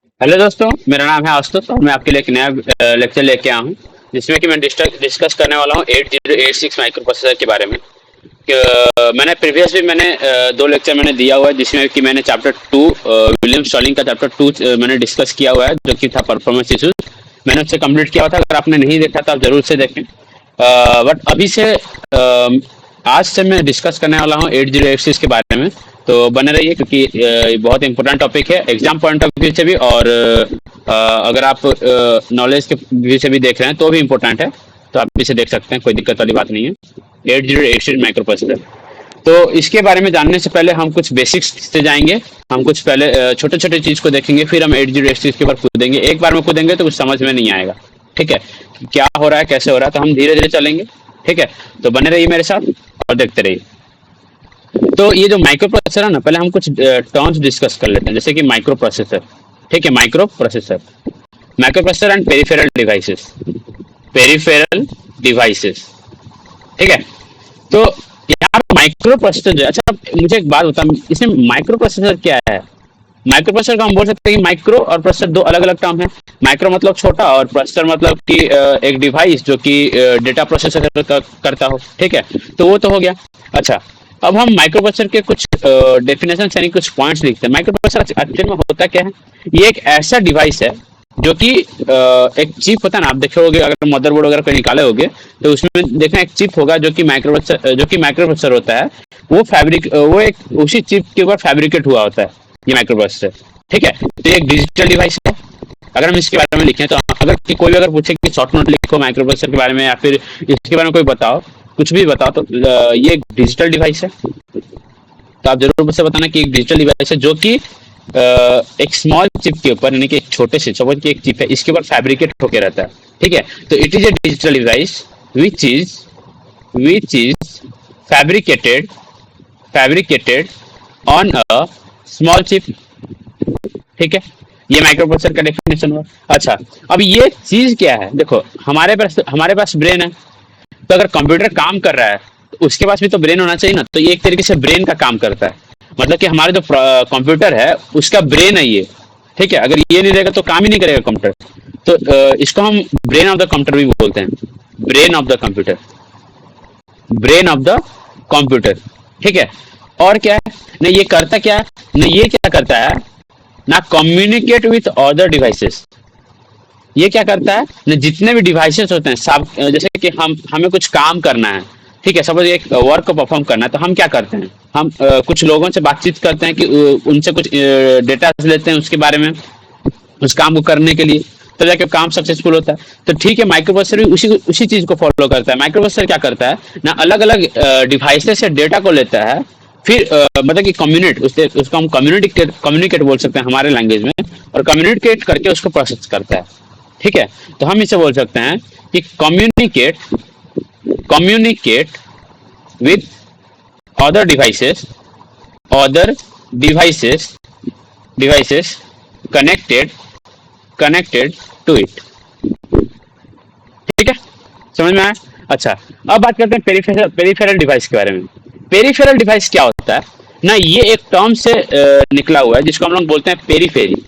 Hello दोस्तों, मेरा नाम है आशुतोष और मैं आपके लिए एक नया लेक्चर लेके आया हूँ जिसमें कि मैं डिस्कस करने वाला हूँ 8086 माइक्रो प्रोसेसर के बारे में। मैंने प्रीवियस भी दो लेक्चर मैंने दिया हुआ है जिसमें कि मैंने चैप्टर टू विलियम स्टॉलिंग का चैप्टर टू मैंने डिस्कस किया हुआ है जो कि था परफॉर्मेंस इशूज। मैंने उससे कंप्लीट किया हुआ था। अगर आपने नहीं देखा तो आप जरूर से देखें। बट अभी से आज से मैं डिस्कस करने वाला हूँ 8086 के बारे में। तो बने रहिए क्योंकि ये बहुत इंपॉर्टेंट टॉपिक है एग्जाम पॉइंट ऑफ व्यू से भी, और अगर आप नॉलेज के व्यू से भी देख रहे हैं तो भी इम्पोर्टेंट है। तो आप इसे देख सकते हैं, कोई दिक्कत वाली बात नहीं है। 8086 माइक्रो प्रोसेसर। तो इसके बारे में जानने से पहले हम कुछ बेसिक्स से जाएंगे। हम कुछ पहले छोटे छोटे चीज को देखेंगे, फिर हम 8086 के ऊपर कूदेंगे। एक बार में कूदेंगे तो कुछ समझ में नहीं आएगा। ठीक है, क्या हो रहा है कैसे हो रहा है, तो हम धीरे धीरे चलेंगे। ठीक है, तो बने रहिए मेरे साथ और देखते रहिए। तो ये जो माइक्रो प्रोसेसर है ना, पहले हम कुछ टर्म्स डिस्कस कर लेते हैं, जैसे कि माइक्रो प्रोसेसर। ठीक है, micro processor, micro processor and peripheral devices. Peripheral devices. ठीक है, तो यहाँ पे माइक्रो प्रोसेसर जो है, अच्छा मुझे एक बात बता, इसमें माइक्रो प्रोसेसर क्या है? माइक्रो प्रोसेसर का हम बोल सकते हैं कि माइक्रो और प्रोसेसर दो अलग अलग टर्म है। माइक्रो मतलब छोटा और प्रोसेसर मतलब कि एक डिवाइस जो कि डेटा प्रोसेसर करता हो। ठीक है, तो वो तो हो गया। अच्छा, अब हम माइक्रो प्रोसेसर के कुछ डेफिनेशन यानी कुछ पॉइंट्स लिखते हैं। माइक्रो प्रोसेसर एक्चुअल में होता क्या है? ये एक ऐसा डिवाइस है जो कि एक चिप होता है ना, आप देखे होगे अगर मदरबोर्ड वगैरह कोई निकाले होगे तो उसमें देखना एक चिप होगा जो कि माइक्रो प्रोसेसर होता है। वो एक उसी चिप के ऊपर फैब्रिकेट हुआ होता है ये माइक्रो प्रोसेसर। ठीक है, तो ये एक डिजिटल डिवाइस है। अगर हम इसके बारे में लिखें तो अगर कोई भी अगर पूछे कि शॉर्ट नोट लिखो माइक्रो प्रोसेसर के बारे में या फिर इसके बारे में कोई बताओ, कुछ भी बताओ, तो ये एक डिजिटल डिवाइस है। तो आप जरूर मुझसे बताना कि एक डिजिटल डिवाइस है जो कि एक स्मॉल चिप के ऊपर, यानी कि एक छोटे से सपोज की एक चिप है, इसके ऊपर फैब्रिकेट होकर रहता है। ठीक है, तो it is a digital device which is which is fabricated fabricated on a small chip. ठीक है, ये माइक्रो प्रोसेसर का डेफिनेशन हुआ। अच्छा, अब ये चीज क्या है? देखो, हमारे पास ब्रेन है। तो अगर कंप्यूटर काम कर रहा है तो उसके पास भी तो ब्रेन होना चाहिए ना। तो ये एक तरीके से ब्रेन का काम करता है। मतलब कि हमारे जो कंप्यूटर है उसका ब्रेन है ये। ठीक है, अगर ये नहीं रहेगा तो काम ही नहीं करेगा कंप्यूटर। तो इसको हम ब्रेन ऑफ द कंप्यूटर भी बोलते हैं। Brain of the computer, brain of the computer. ठीक है, और क्या है ना, ये करता क्या है ना, ये क्या करता है ना, कम्युनिकेट विथ अदर डिवाइसेस। ये क्या करता है ना, जितने भी डिवाइसेस होते हैं सब, जैसे कि हमें कुछ काम करना है। ठीक है, सपोज एक वर्क को परफॉर्म करना है तो हम क्या करते हैं, हम कुछ लोगों से बातचीत करते हैं कि उनसे कुछ डेटा लेते हैं उसके बारे में, उस काम को करने के लिए, तो जाके काम सक्सेसफुल होता है। तो ठीक है, माइक्रो प्रोसेसर भी उसी उसी चीज को फॉलो करता है। माइक्रो प्रोसेसर क्या करता है ना, अलग अलग डिवाइसेस से डेटा को लेता है, फिर मतलब कि उसको हम कम्युनिकेट बोल सकते हैं हमारे लैंग्वेज में, और कम्युनिकेट करके उसको प्रोसेस करता है। ठीक है, तो हम इसे बोल सकते हैं कि communicate communicate with other devices other devices devices connected connected to it. ठीक है, समझ में आया? अच्छा, अब बात करते हैं पेरिफेरल डिवाइस के बारे में। पेरिफेरल डिवाइस क्या होता है ना, ये एक टर्म से निकला हुआ है जिसको हम लोग बोलते हैं पेरीफेरी।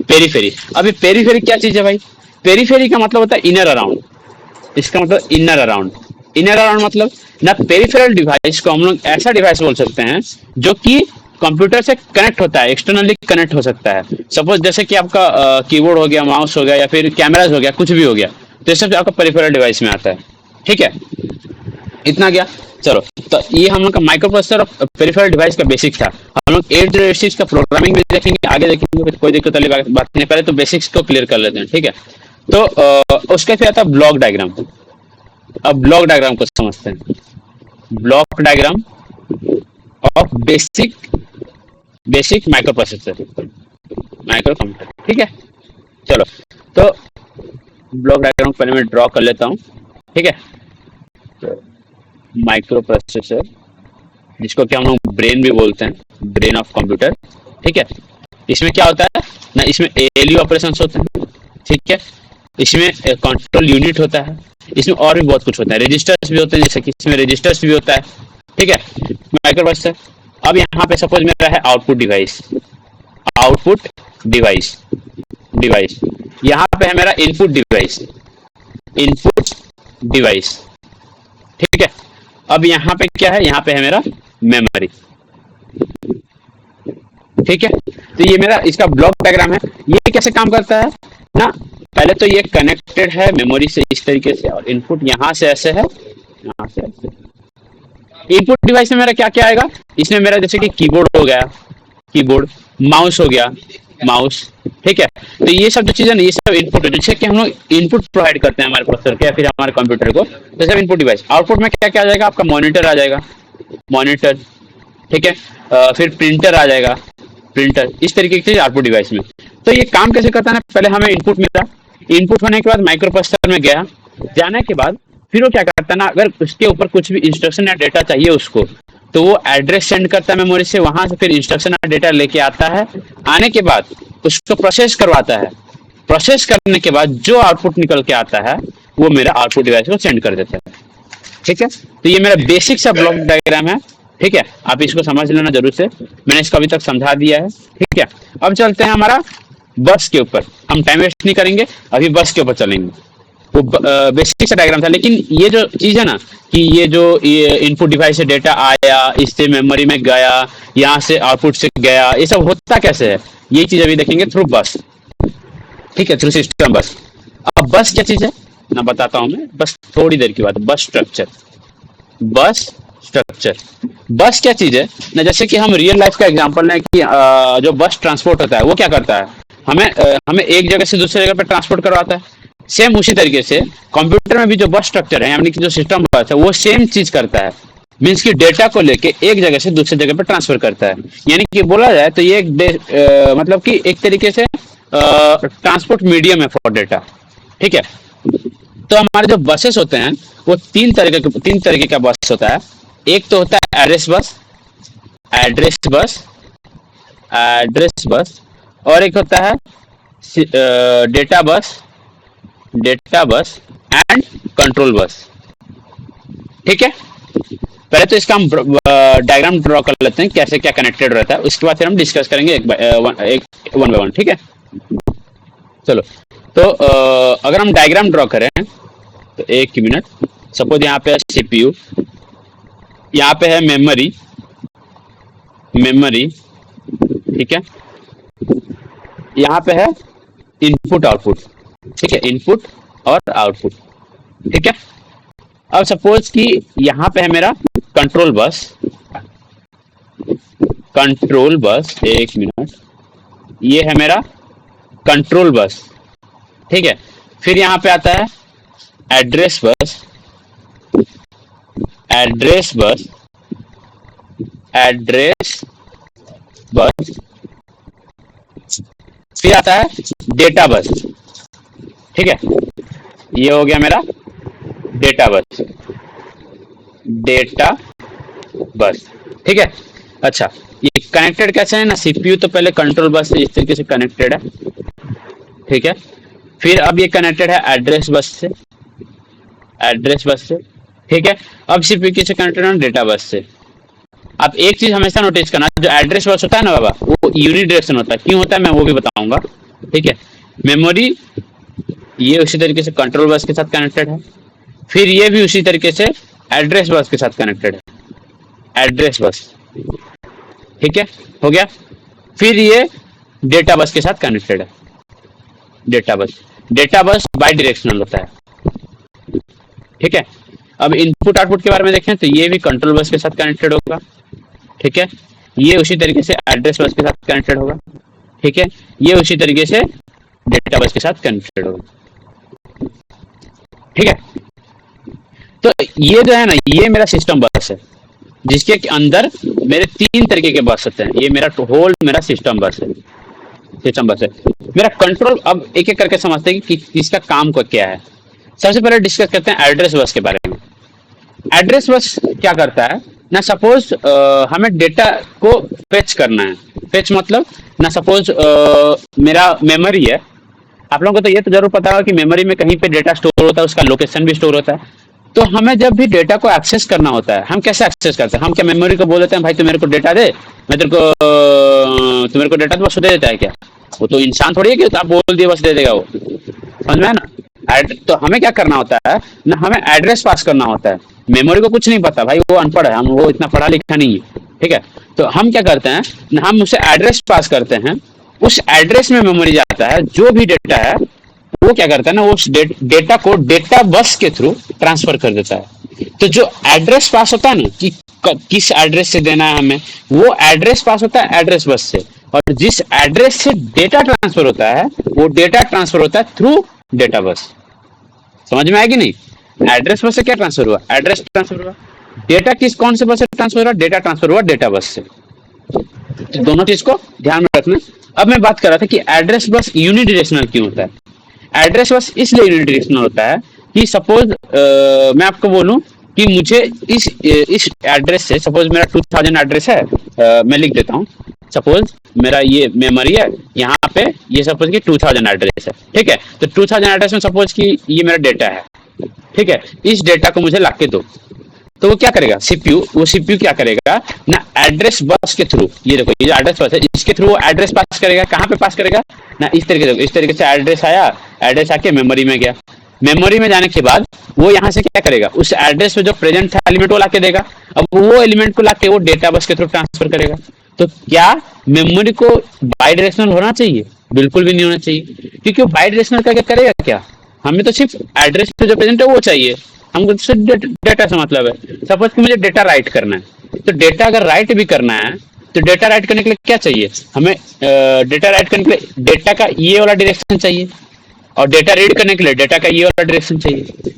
पेरीफेरी, अभी पेरीफेरी क्या चीज है भाई? पेरीफेरी का मतलब होता है इनर अराउंड। इसका मतलब इनर अराउंड। इनर अराउंड मतलब ना, पेरिफेरल डिवाइस को हम लोग ऐसा डिवाइस बोल सकते हैं जो कि कंप्यूटर से कनेक्ट होता है, एक्सटर्नली कनेक्ट हो सकता है। सपोज जैसे कि आपका कीबोर्ड हो गया, माउस हो गया, या फिर कैमराज हो गया, कुछ भी हो गया, तो ये सब आपका पेरिफेरल डिवाइस में आता है। ठीक है, इतना गया। चलो, तो ये हम लोग का माइक्रो प्रोसेसर और पेरिफेरल डिवाइस का बेसिक था। हम लोग 8086 का प्रोग्रामिंग भी देखेंगे, आगे देखेंगे, कोई दिक्कत वाली बात नहीं। पहले तो बेसिक्स को क्लियर कर लेते हैं। ठीक है, तो उसके फिर आता है ब्लॉक डायग्राम। अब ब्लॉक डायग्राम को समझते हैं। Block diagram of basic basic micro processor, micro computer. ठीक है, चलो, तो ब्लॉक डायग्राम पहले मैं ड्रॉ कर लेता हूँ। ठीक है, माइक्रो प्रोसेसर जिसको कि हम लोग ब्रेन भी बोलते हैं, ब्रेन ऑफ कंप्यूटर। ठीक है, इसमें क्या होता है ना, इसमें एएलयू ऑपरेशंस होते हैं। ठीक है, इसमें कंट्रोल यूनिट होता है, इसमें और भी बहुत कुछ होता है, रजिस्टर्स भी होते हैं, जैसे कि इसमें रजिस्टर्स भी होता है। ठीक है, माइक्रो प्रोसेसर। अब यहाँ पे सपोज मेरा है output device, output device, device यहाँ पे है मेरा इनपुट डिवाइस, इनपुट डिवाइस। ठीक है, अब यहाँ पे क्या है, यहाँ पे है मेरा मेमोरी। ठीक है, तो ये मेरा इसका ब्लॉक डायग्राम है। ये कैसे काम करता है ना, पहले तो ये कनेक्टेड है मेमोरी से इस तरीके से, और इनपुट यहाँ से ऐसे है, यहाँ से ऐसे। इनपुट डिवाइस में मेरा क्या क्या आएगा, इसमें मेरा जैसे कि कीबोर्ड हो गया, कीबोर्ड, माउस हो गया, माउस। ठीक है, तो ये सब जो चीजें ना, ये सब इनपुट है, जैसे कि हम लोग इनपुट प्रोवाइड करते हैं हमारे प्रोसेसर के या फिर हमारे कंप्यूटर को, तो सब इनपुट डिवाइस। आउटपुट में क्या क्या आ जाएगा, आपका मॉनिटर आ जाएगा, मॉनिटर। ठीक है, फिर प्रिंटर आ जाएगा, प्रिंटर। इस तरीके की चीज आउटपुट डिवाइस में। तो ये काम कैसे करता है ना, पहले हमें इनपुट मिला, इनपुट होने के बाद माइक्रो प्रोसेसर में गया, जाने के बाद फिर वो क्या करता है ना, अगर उसके ऊपर कुछ भी इंस्ट्रक्शन या डेटा चाहिए उसको, तो वो एड्रेस सेंड करता है मेमोरी से, वहां से फिर इंस्ट्रक्शन या डेटा लेके आता है। आने के बाद उसको प्रोसेस करवाता है, प्रोसेस करने के बाद जो आउटपुट निकल के आता है वो मेरा आउटपुट डिवाइस को सेंड कर देता है। ठीक है, तो ये मेरा बेसिक सा ब्लॉक डायग्राम है। ठीक है, आप इसको समझ लेना जरूर से, मैंने इसको अभी तक समझा दिया है। ठीक है, अब चलते हैं हमारा बस के ऊपर, हम टाइम वेस्ट नहीं करेंगे, अभी बस के ऊपर चलेंगे। वो बेसिक सा डायग्राम था, लेकिन ये जो चीज है ना, कि ये इनपुट डिवाइस से डेटा आया, इससे मेमोरी में गया, यहाँ से आउटपुट से गया, ये सब होता कैसे है, ये चीज अभी देखेंगे थ्रू बस। ठीक है, थ्रू सिस्टम बस। अब बस क्या चीज है ना, बताता हूं मैं, बस थोड़ी देर की बात। बस स्ट्रक्चर, बस स्ट्रक्चर, बस क्या चीज है ना, जैसे कि हम रियल लाइफ का एग्जांपल लें कि जो बस ट्रांसपोर्ट होता है वो क्या करता है, हमें एक जगह से दूसरी जगह पे ट्रांसपोर्ट करवाता है। सेम उसी तरीके से कंप्यूटर में भी जो बस स्ट्रक्चर है, यानी कि जो सिस्टम बस है, वो सेम चीज करता है। मीन्स कि डेटा को लेके एक जगह से दूसरी जगह पे ट्रांसफर करता है। यानी कि बोला जाए तो ये मतलब कि एक तरीके से ट्रांसपोर्ट मीडियम है फॉर डेटा। ठीक है, तो हमारे जो बसेस होते हैं वो तीन तरीके का बस होता है। एक तो होता है address bus, address bus, address bus, और एक होता है data bus, data bus and control bus. ठीक है, पहले तो इसका हम डायग्राम ड्रॉ कर लेते हैं कैसे क्या कनेक्टेड रहता है, उसके बाद फिर हम डिस्कस करेंगे वन बाय वन। ठीक है, चलो। तो अगर हम डायग्राम ड्रॉ करें तो एक मिनट, सपोज यहाँ पे है सीपीयू, यहाँ पे है मेमोरी, मेमोरी। ठीक है, यहाँ पे है इनपुट आउटपुट। ठीक है, इनपुट और आउटपुट। ठीक है, अब सपोज कि यहाँ पे है मेरा कंट्रोल बस, कंट्रोल बस, एक मिनट, ये है मेरा कंट्रोल बस। ठीक है, फिर यहाँ पे आता है address bus, address bus, address bus, फिर आता है डेटा बस। ठीक है, ये हो गया मेरा डेटा बस, डेटा बस। ठीक है, अच्छा, ये कनेक्टेड कैसे है ना, सीपीयू तो पहले कंट्रोल बस से इस तरीके से कनेक्टेड है। ठीक है, फिर अब ये कनेक्टेड है एड्रेस बस से, एड्रेस बस से। ठीक है, अब सीपीयू से कनेक्टेड है डेटा बस से। अब एक चीज हमेशा नोटिस करना, जो एड्रेस बस होता है ना बाबा, वो यूनिडायरेक्शन होता है। क्यों होता है मैं वो भी बताऊंगा। ठीक है, मेमोरी ये उसी तरीके से कंट्रोल बस के साथ कनेक्टेड है, फिर ये भी उसी तरीके से एड्रेस बस के साथ कनेक्टेड है, एड्रेस बस। ठीक है, हो गया। फिर ये डेटा बस के साथ कनेक्टेड है, data bus. Data bus by directional होता है। ठीक है, अब इनपुट आउटपुट के बारे में देखें तो ये भी कंट्रोल बस के साथ कनेक्टेड होगा। ठीक है, ये उसी तरीके से एड्रेस बस के साथ कनेक्टेड होगा। ठीक है, ये उसी तरीके से डेटा बस के साथ कनेक्टेड होगा। ठीक है, तो ये जो है ना, ये मेरा सिस्टम बस है, जिसके अंदर मेरे तीन तरीके के बस होते हैं। ये मेरा होल मेरा सिस्टम बस है, सिस्टम बस है मेरा कंट्रोल। अब एक एक करके समझते हैं कि इसका काम को क्या है। सबसे पहले डिस्कस करते हैं एड्रेस बस के बारे में। एड्रेस बस क्या करता है ना, सपोज हमें डेटा को फेच करना है। फेच मतलब ना, सपोज मेरा मेमोरी है, आप लोगों को तो ये तो जरूर पता होगा कि मेमोरी में कहीं पे डेटा स्टोर होता है, उसका लोकेशन भी स्टोर होता है। तो हमें जब भी डेटा को एक्सेस करना होता है, हम कैसे एक्सेस करते हैं, हम क्या मेमोरी को बोल देते हैं भाई तू मेरे को डेटा दे, मैं तेरे को तू मेरे को डेटा तो बस दे देता है क्या? वो तो इंसान थोड़ी है कि आप बोल दिए बस दे देगा वो, समझ में है ना। तो हमें क्या करना होता है ना, हमें एड्रेस पास करना होता है। मेमोरी को कुछ नहीं पता भाई, वो अनपढ़ है, हम वो इतना पढ़ा लिखा नहीं है, ठीक है। तो हम क्या करते हैं ना, हम उसे एड्रेस पास करते हैं, उस एड्रेस में मेमोरी जाता है, जो भी डेटा है वो क्या करता है ना, उस डेटा को डेटा बस के थ्रू ट्रांसफर कर देता है। तो जो एड्रेस पास होता है ना कि किस एड्रेस से देना है हमें, वो एड्रेस पास होता है एड्रेस बस से, और जिस एड्रेस से डेटा ट्रांसफर होता है वो डेटा ट्रांसफर होता है थ्रू डेटा बस। समझ में आएगी नहीं। एड्रेस बस से क्या ट्रांसफर हुआ, एड्रेस ट्रांसफर हुआ, डेटा किस कौन से बस से ट्रांसफर हुआ, डेटा ट्रांसफर हुआ डेटा बस से। तो दोनों चीज को ध्यान में रखना। अब मैं बात कर रहा था कि एड्रेस बस यूनिडायरेक्शनल क्यों होता है। एड्रेस बस इसलिए यूनिडायरेक्शनल होता है कि सपोज मैं आपको बोलूं कि मुझे इस एड्रेस से, सपोज मेरा 2000 एड्रेस है, मैं लिख देता हूँ, सपोज मेरा ये मेमोरी है, यहाँ पे ये सपोज कि 2000 एड्रेस है, ठीक है। तो 2000 एड्रेस में सपोज कि ये मेरा डेटा है, ठीक है। इस डेटा को मुझे लाके दो, तो वो क्या करेगा, सीपीयू, वो सीपीयू क्या करेगा ना, एड्रेस बस के थ्रू, ये देखो ये एड्रेस बस है, इसके थ्रू वो एड्रेस पास करेगा। कहाँ पे पास करेगा ना, इस तरीके से एड्रेस आया, एड्रेस आके मेमोरी में गया, मेमोरी में जाने के बाद वो यहाँ से क्या करेगा, उस एड्रेस में जो प्रेजेंट था एलिमेंट वो लाके देगा। अब वो एलिमेंट को लाके वो डेटा बस के थ्रू ट्रांसफर करेगा। तो क्या मेमोरी को बाई डायरेक्शनल होना चाहिए, बिल्कुल भी नहीं होना चाहिए, क्योंकि वो बाई डायरेक्शनल करके करेगा क्या, हमें तो सिर्फ एड्रेस पे जो प्रेजेंट है वो चाहिए, हमको सिर्फ डेटा से मतलब है। सपोज कि मुझे डेटा राइट करना है, तो डेटा अगर राइट भी करना है तो डेटा राइट करने के लिए क्या चाहिए हमें, डेटा राइट करने के लिए डेटा का ये वाला डायरेक्शन चाहिए, और डेटा रीड करने के लिए डेटा का ये वाला डायरेक्शन चाहिए।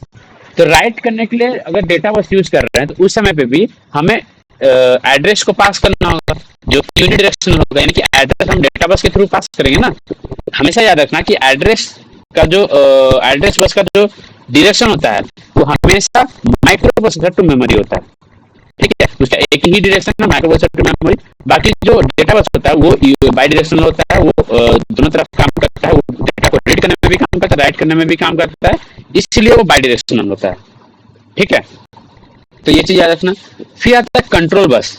तो राइट करने के लिए अगर डेटा बस यूज कर रहे हैं तो उस समय पे भी हमें एड्रेस को पास करना होगा, जो यूनिडायरेक्शनल होगा, यानी कि एड्रेस हम डेटा बस के थ्रू पास करेंगे ना। हमेशा याद रखना कि एड्रेस का जो एड्रेस बस का जो डायरेक्शन होता है वो हमेशा माइक्रो प्रोसेसर टू मेमोरी होता है, ठीक है। उसका एक ही डायरेक्शन है, माइक्रो प्रोसेसर टू मेमोरी। बाकी जो डेटा बस होता है वो बाई डायरेक्शनल होता है, वो दोनों तरफ काम करता है, वो डेटा को रीड करने में भी काम करता है, राइट करने में भी काम करता है, इसलिए वो बाई डायरेक्शनल होता है, ठीक है। तो ये चीज याद रखना। फिर आता है कंट्रोल बस।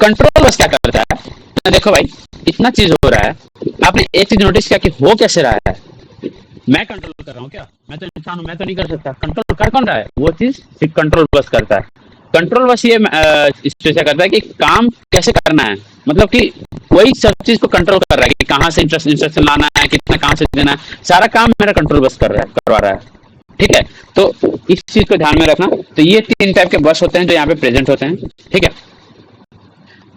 कंट्रोल बस क्या करता है, देखो भाई इतना चीज हो रहा है, आपने एक चीज नोटिस किया कि हो कैसे रहा है, मैं कंट्रोल कर रहा हूँ क्या, मैं तो इंसान हूँ, मैं तो नहीं कर सकता। कंट्रोल कर कौन रहा है, वो चीज सिर्फ कंट्रोल बस करता है। कंट्रोल बस ये स्पेसिफाई करता है कि काम कैसे करना है, मतलब कि वही सब चीज को कंट्रोल कर रहा है कि कहाँ से इंस्ट्रक्शन लाना है, कितना कहाँ से देना है, सारा काम मेरा कंट्रोल बस कर रहा है, करवा रहा है, ठीक है। तो इस चीज को ध्यान में रखना। तो ये 3 टाइप के बस होते हैं जो यहाँ पे प्रेजेंट होते हैं, ठीक है।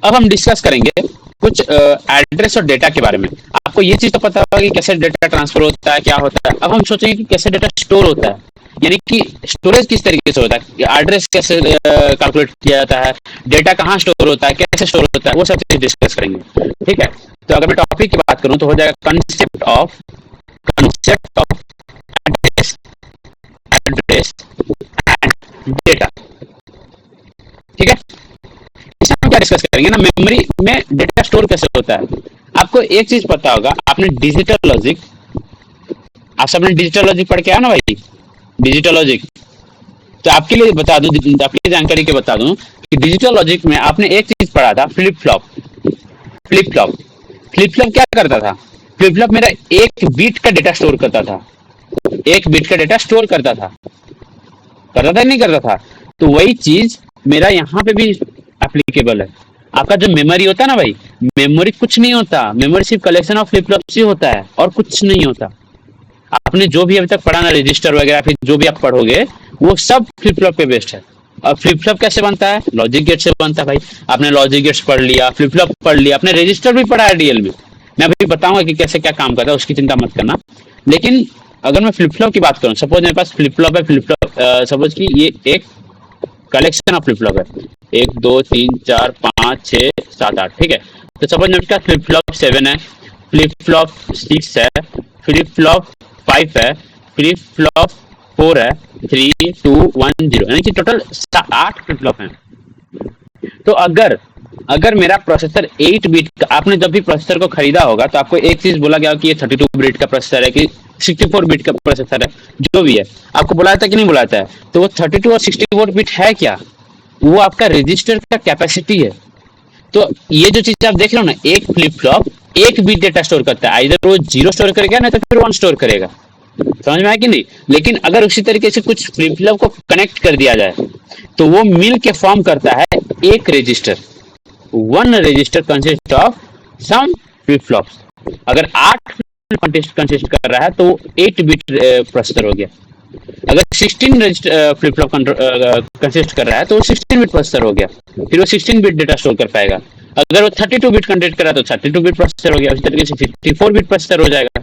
अब हम डिस्कस करेंगे कुछ एड्रेस और डेटा के बारे में। आपको ये चीज तो पता होगा कि कैसे डेटा ट्रांसफर होता है, क्या होता है। अब हम सोचेंगे कि कैसे डेटा स्टोर होता है, यानी कि स्टोरेज किस तरीके से होता है, एड्रेस कैसे कैलकुलेट किया जाता है, डेटा कहाँ स्टोर होता है, कैसे स्टोर होता है, वो सब चीज डिस्कस करेंगे, ठीक है। तो अगर मैं टॉपिक की बात करूं तो हो जाएगा concept of address and data, ठीक है। इसमें हम क्या डिस्कस करेंगे ना, मेमोरी में डेटा स्टोर कैसे होता है। आपको एक चीज पता होगा, आपने डिजिटल लॉजिक, आप सबने डिजिटल लॉजिक पढ़ के आया ना भाई, डिजिटल लॉजिक। तो आपके लिए बता दूं, आपकी जानकारी के बता दूं कि डिजिटल लॉजिक में आपने एक चीज पढ़ा था, फ्लिप फ्लॉप। फ्लिप फ्लॉप क्या करता था, फ्लिप फ्लॉप मेरा एक बीट का डेटा स्टोर करता था, एक बीट का डेटा स्टोर करता था नहीं करता था। तो वही चीज मेरा यहाँ पे भी एप्लीकेबल है। आपका जो मेमोरी होता है ना भाई, मेमोरी कुछ नहीं होता, मेमोरी सिर्फ कलेक्शन ऑफ फ्लिप फ्लॉप ही होता है और कुछ नहीं होता। आपने जो भी अभी तक पढ़ा ना, रजिस्टर वगैरह, फिर जो भी आप पढ़ोगे वो सब फ्लिप फ्लॉप पे बेस्ड है। और फ्लिप फ्लॉप कैसे बनता है, लॉजिक गेट से बनता है भाई। आपने लॉजिक गेट्स पढ़ लिया, फ्लिप फ्लॉप पढ़ लिया, आपने रजिस्टर भी पढ़ा है डीएल में। मैं अभी बताऊंगा कि कैसे क्या काम करता है, उसकी चिंता मत करना। लेकिन अगर मैं फ्लिप फ्लॉप की बात करूं, सपोज मेरे पास फ्लिप फ्लॉप है, फ्लिप फ्लॉप सपोज कि ये एक कलेक्शन ऑफ फ्लिप फ्लॉप है, 1 2 3 4 5 6 7 8, ठीक है। तो सपोज मेरे पास फ्लिप फ्लॉप 7 है, फ्लिप फ्लॉप 6 है, फ्लिप फ्लॉप 5 है, फ्लिप फ्लॉप 4 है, 3 2 1 0, यानी कि टोटल 8 फ्लिप फ्लॉप हैं। तो अगर मेरा प्रोसेसर 8 बिट का, आपने जब भी प्रोसेसर को खरीदा होगा तो आपको एक चीज बोला गया कि ये 32 बिट का प्रोसेसर है कि 64 बिट का प्रोसेसर है, जो भी है आपको बुलाया था कि नहीं बुलाया था। तो वो 32 और 64 बिट है क्या, वो आपका रजिस्टर का कैपेसिटी है। तो ये जो चीज आप देख रहे हो ना, एक फ्लिप फ्लॉप एक बिट डेटा स्टोर करता है, आइदर वो जीरो स्टोर करेगा ना तो फिर वन स्टोर करेगा। समझ में आया कि नहीं? लेकिन अगर उसी तरीके से कुछ फ्लिप फ्लॉप को कनेक्ट कर दिया जाए तो वो मिल के फॉर्म करता है एक रजिस्टर। One register consist of some flip flops. अगर 8 कंसिस्ट कर रहा है तो 8 बिट प्रोसेसर हो गया। अगर 16 फ्लिप फ्लॉप कंसिस्ट कर रहा है तो वो 16 बिट प्रोसेसर हो गया, फिर वो 16 बिट डेटा स्टोर कर पाएगा। अगर वो 32 बिट कंटेंट कर रहा है तो 32 बिट प्रोसेसर हो गया, उसी तरीके से 54 बिट प्रोसेसर हो जाएगा।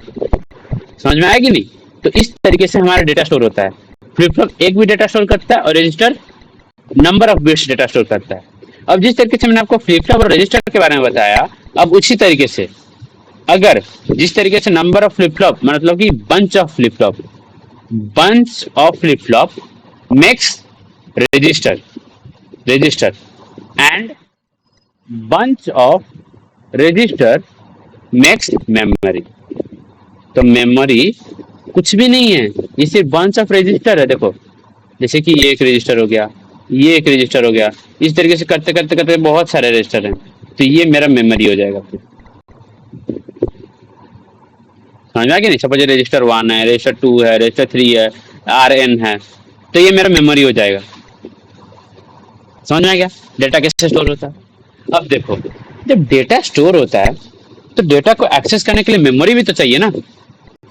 समझ में आया कि नहीं? तो इस तरीके से हमारा डेटा स्टोर होता है। फ्लिप फ्लॉप एक भी डेटा स्टोर करता है और register number of bits data store करता है। अब जिस तरीके से मैंने आपको फ्लिप फ्लॉप और रजिस्टर के बारे में बताया, अब उसी तरीके से अगर जिस तरीके से नंबर ऑफ फ्लिप फ्लॉप मतलब कि bunch of flip flop makes register and bunch of register makes memory। तो मेमोरी कुछ भी नहीं है, ये सिर्फ bunch of register है। देखो जैसे कि ये एक रजिस्टर हो गया, ये एक रजिस्टर हो गया, इस तरीके से करते करते करते बहुत सारे रजिस्टर हैं, तो ये मेरा मेमोरी हो जाएगा। फिर समझ में आ गया नहीं? सपोज रजिस्टर 1 है, रजिस्टर 2 है, रजिस्टर 3 है, RN है, तो ये मेरा मेमोरी हो जाएगा। समझ में आ गया डेटा कैसे स्टोर होता है? अब देखो, जब डेटा स्टोर होता है तो डेटा को एक्सेस करने के लिए मेमोरी भी तो चाहिए ना,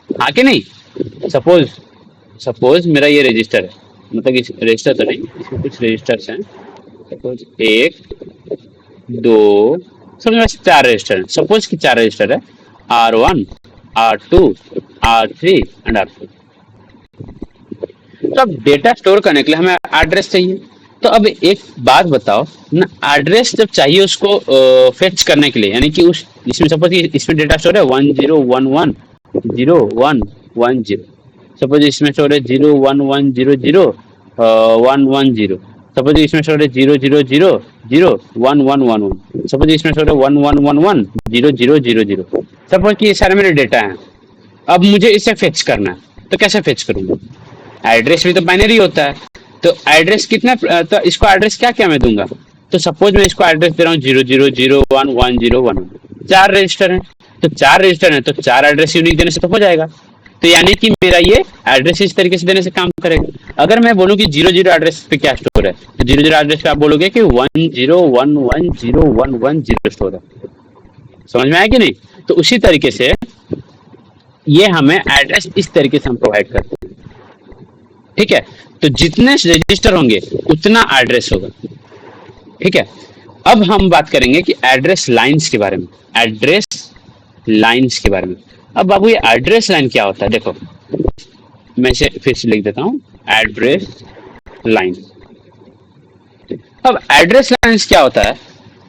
हाँ कि नहीं? सपोज सपोज मेरा ये रजिस्टर है, मतलब इस रजिस्टर तो नहीं, इसमें कुछ रजिस्टर्स हैं। सपोज 1 2, समझ में 4 रजिस्टर है। सपोज कि 4 रजिस्टर है, R1 R2 R3 and R4। तो अब डेटा स्टोर करने के लिए हमें एड्रेस चाहिए। तो अब एक बात बताओ ना, एड्रेस जब चाहिए उसको फेच करने के लिए, यानी कि उस इसमें सपोज इसमें डेटा स्टोर है 10110110, सपोज इसमें स्टोर है 01100 सपोज इसमें स्टोर है 0000111, सपोज इसमें स्टोर है 11110000। सपोज कि ये सारे मेरे डेटा हैं। अब मुझे इसे फेच करना है, तो कैसे फेच करूंगा? एड्रेस भी तो बाइनरी होता है, तो एड्रेस कितना, तो इसको एड्रेस क्या क्या मैं दूंगा? तो सपोज मैं इसको एड्रेस दे रहा हूँ 000011011। 4 रजिस्टर हैं, तो 4 रजिस्टर हैं तो 4 एड्रेस यूनिक देने से तो हो जाएगा। तो यानी कि मेरा ये एड्रेस इस तरीके से देने से काम करेगा। अगर मैं बोलूँ कि 00 एड्रेस पे क्या स्टोर है, तो 00 एड्रेस पे आप बोलोगे कि 10110110 स्टोर है। समझ में आया कि नहीं? तो उसी तरीके से ये हमें एड्रेस इस तरीके से हम प्रोवाइड करते हैं। ठीक है, तो जितने रजिस्टर होंगे उतना एड्रेस होगा। ठीक है, अब हम बात करेंगे कि एड्रेस लाइंस के बारे में। एड्रेस लाइंस के बारे में, अब बाबू ये एड्रेस लाइन क्या होता है? देखो मैं इसे फिर से लिख देता हूं, एड्रेस लाइन। अब एड्रेस लाइन्स क्या होता है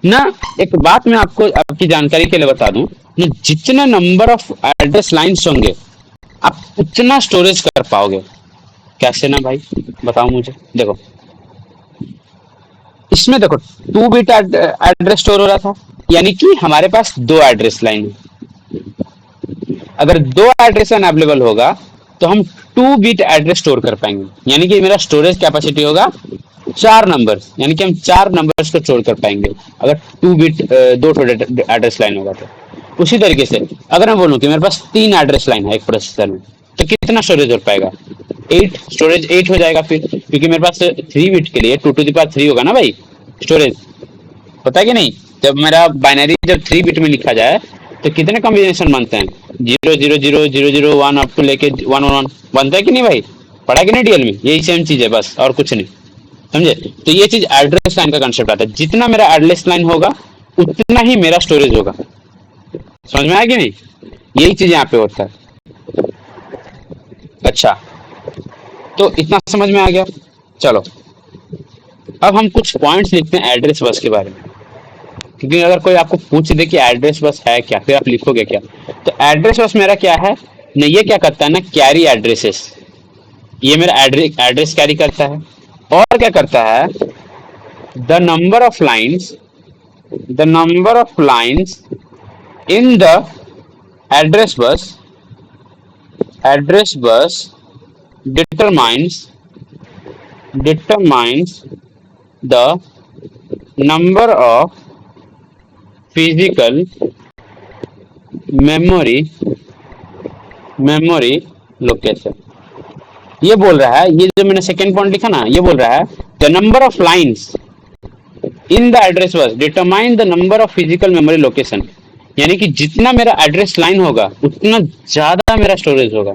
ना, एक बात मैं आपको आपकी जानकारी के लिए बता दूं ना, जितने नंबर ऑफ एड्रेस लाइन्स होंगे आप उतना स्टोरेज कर पाओगे। कैसे ना भाई, बताओ मुझे। देखो इसमें देखो 2 बिट एड्रेस स्टोर हो रहा था, यानी कि हमारे पास 2 एड्रेस लाइन है। अगर 2 एड्रेस अवेलेबल होगा तो हम 2 बिट एड्रेस स्टोर कर पाएंगे, यानी कि मेरा स्टोरेज कैपेसिटी होगा 4 नंबर्स, यानी कि हम 4 नंबर्स को स्टोर कर पाएंगे अगर 2 बिट 2 एड्रेस लाइन होगा तो। उसी तरीके से अगर मैं बोलूं कि मेरे पास 3 एड्रेस लाइन है एक प्रोसेसर में, तो कितना स्टोरेज हो पाएगा? 8 स्टोरेज 8 हो जाएगा फिर, क्योंकि मेरे पास 3 बिट के लिए 2 टू द पावर 3 होगा ना भाई स्टोरेज, पता है कि नहीं? जब मेरा बाइनरी जब 3 बिट में लिखा जाए तो कितने कॉम्बिनेशन बनते हैं? 0000001 अप टू लेके 111 बनता है कि नहीं भाई? पढ़ा कि नहीं डीएल में? यही सेम चीज है बस, और कुछ नहीं। समझे? तो ये चीज एड्रेस लाइन का कंसेप्ट आता है। जितना मेरा एड्रेस लाइन होगा उतना ही मेरा स्टोरेज होगा। समझ में आया कि नहीं? यही चीज यहाँ पे होता है। अच्छा, तो इतना समझ में आ गया। चलो अब हम कुछ पॉइंट्स लिखते हैं एड्रेस बस के बारे में, क्योंकि अगर कोई आपको पूछ दे कि एड्रेस बस है क्या, फिर आप लिखोगे क्या? तो एड्रेस बस मेरा क्या है ना, ये क्या करता है ना, कैरी एड्रेसेस। ये मेरा एड्रेस कैरी करता है। और क्या करता है, the number of lines in the address bus determines the number of physical memory memory location. ये बोल रहा है, ये जो मैंने सेकेंड पॉइंट लिखा ना, ये बोल रहा है the number of lines in the address bus determine the number of physical memory location. यानी कि जितना मेरा एड्रेस लाइन होगा उतना ज्यादा मेरा स्टोरेज होगा।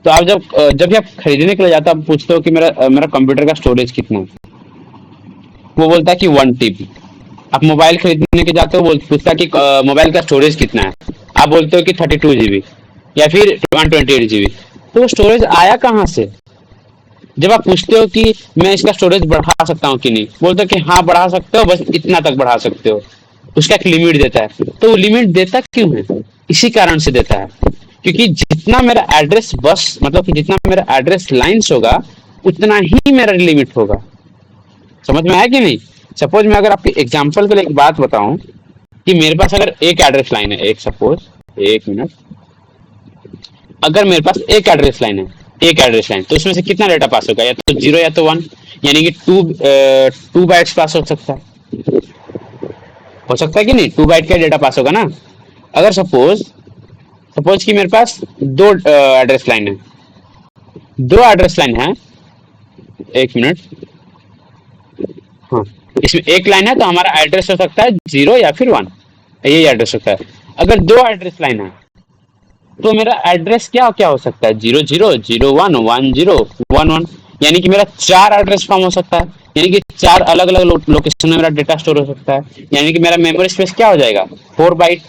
तो आप जब भी आप खरीदने के लिए जाते हो, आप पूछते हो कि मेरा कंप्यूटर का स्टोरेज कितना है, वो बोलता है कि 1 TB। आप मोबाइल खरीदने के जाते हो, पूछता है कि मोबाइल का स्टोरेज कितना है, आप बोलते हो कि 32 GB या फिर 128 GB। तो वो स्टोरेज आया कहाँ से? जब आप पूछते हो कि मैं इसका स्टोरेज बढ़ा सकता हूँ कि नहीं, बोलते हो कि हाँ बढ़ा सकते हो, बस इतना तक बढ़ा सकते हो। उसका एक लिमिट देता है। तो वो लिमिट देता क्यों है? इसी कारण से देता है क्योंकि जितना मेरा एड्रेस बस मतलब कि जितना मेरा एड्रेस लाइन्स होगा उतना ही मेरा लिमिट होगा। समझ में आया कि नहीं? सपोज मैं अगर आपके एग्जाम्पल के लिए एक बात बताऊं कि मेरे पास अगर एक एड्रेस लाइन है, एक सपोज, एक मिनट, अगर मेरे पास एक एड्रेस लाइन है, एक एड्रेस लाइन, तो उसमें से कितना डेटा पास होगा? या तो 0 या तो 1, यानी कि 2 बाइट्स पास हो सकता है कि नहीं? 2 बाइट का डेटा पास होगा ना। अगर सपोज सपोज कि मेरे पास दो एड्रेस लाइन है, दो एड्रेस लाइन है, एक मिनट, हाँ, इसमें एक लाइन है तो हमारा एड्रेस हो सकता है 0 या फिर 1, यही एड्रेस होता है। अगर दो एड्रेस लाइन है तो मेरा एड्रेस क्या क्या हो सकता है? 00, 01, 10, 11, यानी कि मेरा 4 एड्रेस फॉर्म हो सकता है। यानी कि 4 अलग अलग लोकेशन में मेरा डेटा स्टोर हो सकता है। यानी कि मेरा मेमोरी स्पेस क्या हो जाएगा? 4 बाइट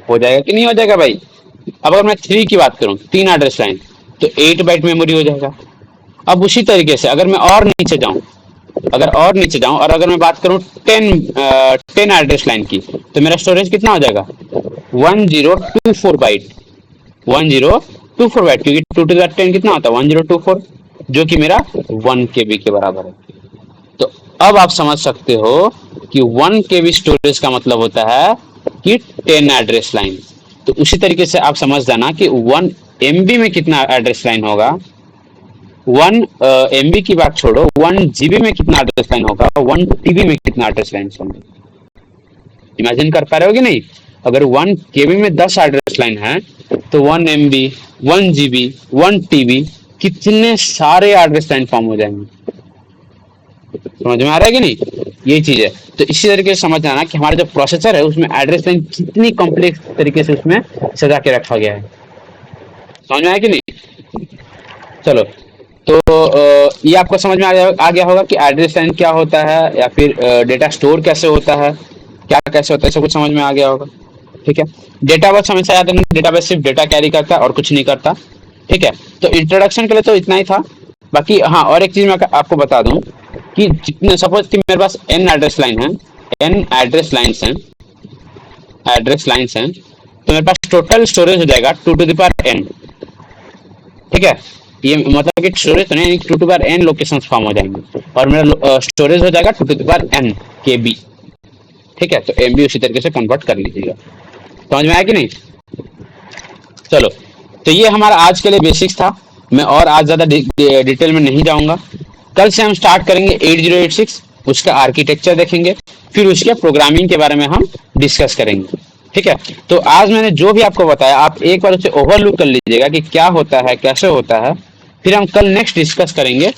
हो जाएगा कि नहीं हो जाएगा भाई? अब अगर मैं 3 की बात करूं, 3 एड्रेस लाइन, तो 8 बाइट मेमोरी हो जाएगा। अब उसी तरीके से अगर मैं और नीचे जाऊं, और अगर मैं बात करूं 10 एड्रेस लाइन की, तो मेरा स्टोरेज कितना हो जाएगा? 1024 बाइट, 1024 बाइट, क्योंकि 2 to the 10 कितना होता है? 1024, जो कि मेरा 1 KB के बराबर है। तो अब आप समझ सकते हो कि 1 KB स्टोरेज का मतलब होता है कि 10 एड्रेस लाइन। तो उसी तरीके से आप समझ जाना कि 1 MB में कितना एड्रेस लाइन होगा, 1 MB की बात छोड़ो, 1 GB में कितना एड्रेस लाइन होगा, 1 TB में कितना एड्रेस लाइन होंगे। इमेजिन कर पा रहे हो कि नहीं? अगर 1 KB में 10 एड्रेस लाइन है तो 1 MB, 1 GB, 1 TB, कितने सारे एड्रेस लाइन फॉर्म हो जाएंगे। समझ में आ रहा है कि नहीं? यही चीज है। तो इसी तरीके से समझ आना कि हमारा जो प्रोसेसर है उसमें एड्रेस लाइन कितनी कॉम्प्लेक्स तरीके से उसमें सजा के रखा गया है। समझ में आया कि नहीं? चलो, तो ये आपको समझ में आ गया होगा कि एड्रेस लाइन क्या होता है, या फिर डेटा स्टोर कैसे होता है, क्या कैसे होता है, सब कुछ समझ में आ गया होगा। ठीक है। डेटाबेस हमेशा याद रखना, डेटाबेस सिर्फ डेटा कैरी करता है और कुछ नहीं करता। ठीक है। तो इंट्रोडक्शन के लिए तो इतना ही था। बाकी हाँ, और एक चीज मैं आपको बता दूं कि जितने, सपोज कि मेरे पास n एड्रेस लाइन्स हैं, तो मेरे पास टोटल स्टोरेज हो जाएगा 2 to the power n। ठीक है। ये मतलब कि स्टोरेज तो नहीं, 2 to the power n location form हो जाएंगे और मेरा स्टोरेज हो जाएगा 2 to the power n KB। ठीक है। तो MB उसी तरीके से कन्वर्ट कर लीजिएगा। समझ में आया कि नहीं? चलो, तो ये हमारा आज के लिए बेसिक्स था। मैं और आज ज्यादा डिटेल में नहीं जाऊंगा। कल से हम स्टार्ट करेंगे 8086, उसका आर्किटेक्चर देखेंगे, फिर उसके प्रोग्रामिंग के बारे में हम डिस्कस करेंगे। ठीक है। तो आज मैंने जो भी आपको बताया, आप एक बार उसे ओवरलुक कर लीजिएगा कि क्या होता है, कैसे होता है। फिर हम कल नेक्स्ट डिस्कस करेंगे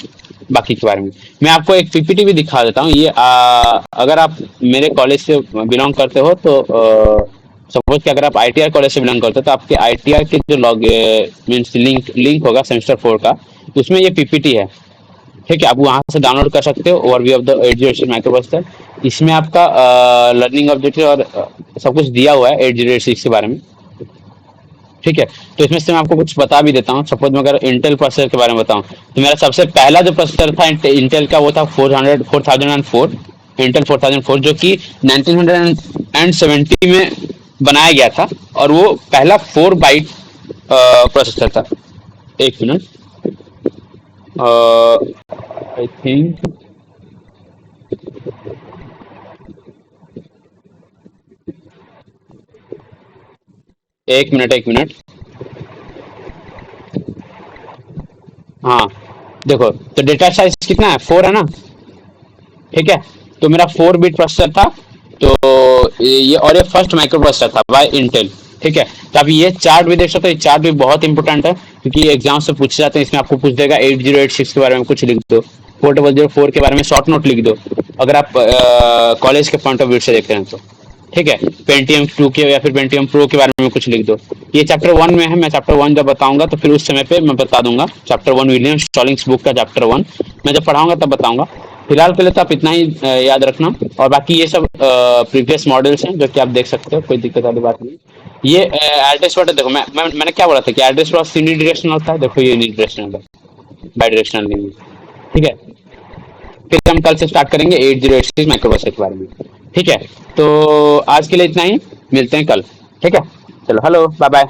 बाकी के बारे में। मैं आपको एक PPT भी दिखा देता हूँ। ये अगर आप मेरे कॉलेज से बिलोंग करते हो तो सपोज कि अगर आप ITR कॉलेज से बिलोंग करते हो तो आपके ITR के जो लॉग मीन्स लिंक होगा सेमेस्टर 4 का, उसमें ये PPT है। ठीक है। आप वहां से डाउनलोड कर सकते हो, ओवरव्यू ऑफ द 8086 माइक्रोप्रोसेसर। इसमें आपका लर्निंग ऑब्जेक्टिव और सब कुछ दिया हुआ है 8086 के बारे में। ठीक है। तो इसमें से मैं आपको कुछ बता भी देता हूँ। सपोज मैं अगर इंटेल प्रोसेसर के बारे में बताऊँ, तो मेरा सबसे पहला जो प्रोसेसर था इंटेल का, वो था 4004, इंटेल 4004, जो कि 1970 में बनाया गया था और वो पहला 4 बाइट प्रोसेसर था। एक मिनट, आई थिंक, एक मिनट, हाँ, देखो, तो डेटा साइज कितना है? 4 है ना। ठीक है। तो मेरा 4 बिट प्रोसेसर था, तो ये और ये फर्स्ट माइक्रो प्रोसेसर था बाय इंटेल, ठीक है। तो अब ये चार्ट भी देख सकते हो, ये चार्ट भी बहुत इंपॉर्टेंट है क्योंकि एग्जाम से पूछे जाते हैं। इसमें आपको पूछ देगा 8086 के बारे में कुछ लिख दो, 4004 के बारे में शॉर्ट नोट लिख दो, अगर आप कॉलेज के पॉइंट ऑफ व्यू से देख रहे हैं तो, ठीक है। पेंटियम 2 के या फिर पेंटियम प्रो के बारे में कुछ लिख दो। ये चैप्टर 1 में है, मैं चैप्टर 1 जब बताऊंगा तो फिर उस समय पे मैं बता दूंगा। चैप्टर 1 विलियम स्टॉलिंग्स बुक का चैप्टर 1 मैं जब पढ़ाऊंगा तब बताऊंगा। फिलहाल के लिए तो आप इतना ही याद रखना, और बाकी ये सब प्रीवियस मॉडल्स हैं जो कि आप देख सकते हो, कोई दिक्कत वाली बात नहीं। ये एड्रेस वाटर देखो, मैंने क्या बोला था कि एड्रेस वाटर यूनिडायरेक्शनल होता है, देखो ये यूनिडायरेक्शनल है, बाई डायरेक्शनल नहीं है, ठीक है। फिर हम कल से स्टार्ट करेंगे 8086 माइक्रोप्रोसेसर के बारे में, ठीक है। तो आज के लिए इतना ही, मिलते हैं कल, ठीक है। चलो, हेलो, बाय बाय।